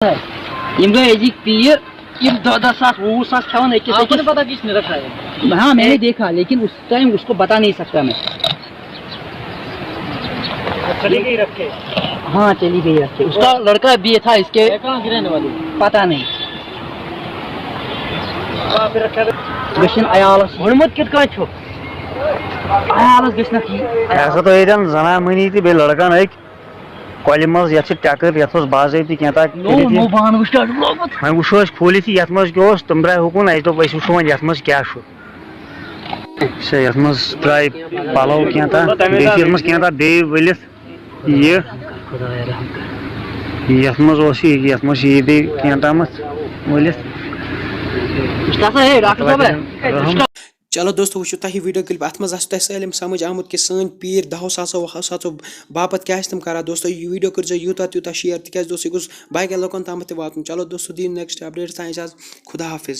M گئے أزِکۍ پیٖر M 10,000 20,000 کھٮ۪وان أکِس آپ کو أکِس. نہیں پتا کس نے رکھا ہے؟ ہاں میں نے دیکھا لیکن اس ٹائم اس کو بتا نہیں سکتا میں. چلی گئی رکھ کے. ہاں چلی گئی رکھ کے. اس کا لڑکا بھی تھا اس کے. کہاں کی رہنے والی؟ پتا نہیں. کہاں پہ رکھا ہے؟ گژھن عیالس ہنمت کت کان چھو؟ عیالس گژھِ نہ ایسا تو ییٚتٮ۪ن زنان مٔہنی تہٕ بیٚیہِ لڑکن أکۍ کۄلہِ منٛز یتھ چھِ ٹٮ۪کٕر یتھ اوس باضٲبطہٕ کینٛژھا نو بان وٕچھان لوگمُت. وۄنۍ وٕچھو أسۍ کھوٗلِتھ یتھ منٛز کیٛاہ اوس تِم درٛاے حُکُن اَسہِ دوٚپ أسۍ وٕچھو وۄنۍ یتھ منٛز کیٛاہ چھُ. اچھا یتھ منٛز درٛاے پلو کینٛژھا بیٚیہِ چھِ یتھ منٛز کینٛژھا بیٚیہِ ؤلِتھ یہِ یتھ منٛز اوس یتھ منٛز چھِ یہِ بیٚیہِ کینٛہہ تامتھ ؤلِتھ. ڈاکٹر صٲب چلو دوستو وٕچھو تۄہہِ ویٖڈیو کِلِپ اَتھ منٛز آسہِ تۄہہِ سٲلِم سمجھ آمُت کہِ سٲنۍ پیٖر 10,000 باپتھ کیٛاہ ٲسۍ تِم کران دوستو یہِ ویٖڈیو کٔرۍزیو یوٗتاہ تیوٗتاہ شِیر تِکیٛازِ دوستو یہِ گوٚژھ باقین لُکن تامتھ تہِ واتُن. چلو دوستو دِیِو نیکسٹ اپڈیٹ تانۍ اجازت. خدا حافظ.